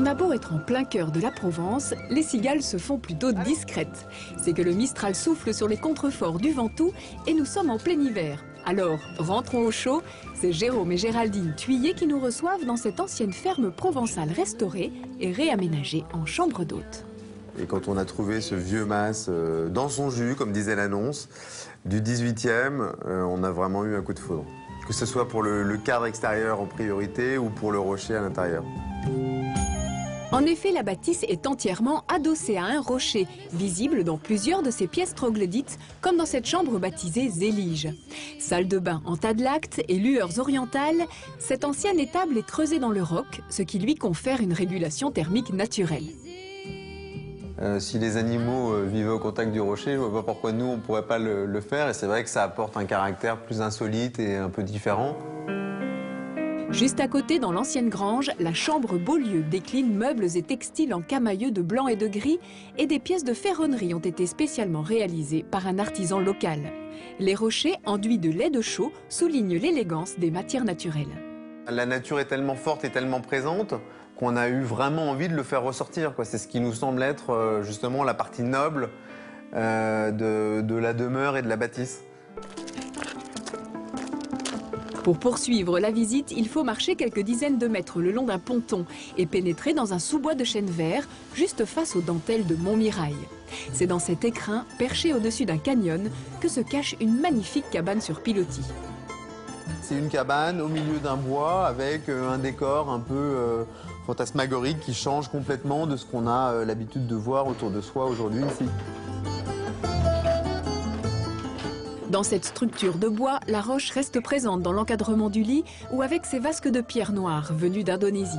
On a beau être en plein cœur de la Provence, les cigales se font plutôt discrètes. C'est que le Mistral souffle sur les contreforts du Ventoux et nous sommes en plein hiver. Alors, rentrons au chaud, c'est Jérôme et Géraldine Thuillier qui nous reçoivent dans cette ancienne ferme provençale restaurée et réaménagée en chambre d'hôte. Et quand on a trouvé ce vieux mas dans son jus, comme disait l'annonce, du 18e, on a vraiment eu un coup de foudre. Que ce soit pour le cadre extérieur en priorité ou pour le rocher à l'intérieur. En effet, la bâtisse est entièrement adossée à un rocher, visible dans plusieurs de ses pièces troglodytes, comme dans cette chambre baptisée Zélige. Salle de bain en tas de lactes et lueurs orientales, cette ancienne étable est creusée dans le roc, ce qui lui confère une régulation thermique naturelle. Si les animaux vivaient au contact du rocher, je ne vois pas pourquoi nous, on ne pourrait pas le faire. Et c'est vrai que ça apporte un caractère plus insolite et un peu différent. Juste à côté, dans l'ancienne grange, la chambre Beaulieu décline meubles et textiles en camailleux de blanc et de gris et des pièces de ferronnerie ont été spécialement réalisées par un artisan local. Les rochers, enduits de lait de chaux, soulignent l'élégance des matières naturelles. La nature est tellement forte et tellement présente qu'on a eu vraiment envie de le faire ressortir. C'est ce qui nous semble être justement la partie noble de la demeure et de la bâtisse. Pour poursuivre la visite, il faut marcher quelques dizaines de mètres le long d'un ponton et pénétrer dans un sous-bois de chêne vert, juste face aux dentelles de Montmirail. C'est dans cet écrin, perché au-dessus d'un canyon, que se cache une magnifique cabane sur pilotis. C'est une cabane au milieu d'un bois avec un décor un peu fantasmagorique qui change complètement de ce qu'on a l'habitude de voir autour de soi aujourd'hui ici. Dans cette structure de bois, la roche reste présente dans l'encadrement du lit ou avec ses vasques de pierre noire venues d'Indonésie.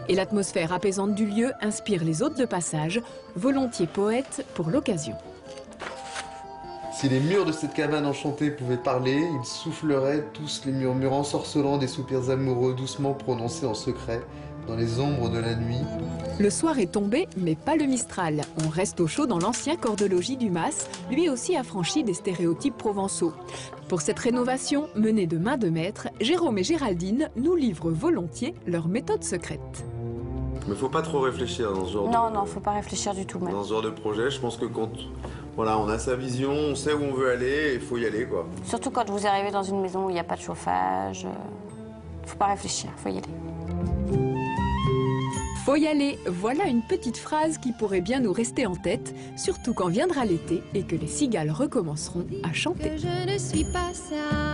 Et l'atmosphère apaisante du lieu inspire les hôtes de passage, volontiers poètes pour l'occasion. Si les murs de cette cabane enchantée pouvaient parler, ils souffleraient tous les murmures ensorcelants des soupirs amoureux doucement prononcés en secret dans les ombres de la nuit. Le soir est tombé, mais pas le Mistral. On reste au chaud dans l'ancien corps de logis du Mas, lui aussi affranchi des stéréotypes provençaux. Pour cette rénovation, menée de main de maître, Jérôme et Géraldine nous livrent volontiers leur méthode secrète. Mais faut pas trop réfléchir dans ce genre Non, faut pas réfléchir du tout. Même. Dans ce genre de projet, je pense que quand voilà, on a sa vision, on sait où on veut aller, il faut y aller, quoi. Surtout quand vous arrivez dans une maison où il n'y a pas de chauffage, faut pas réfléchir, faut y aller. Faut y aller, voilà une petite phrase qui pourrait bien nous rester en tête, surtout quand viendra l'été et que les cigales recommenceront à chanter. Que je ne suis pas ça.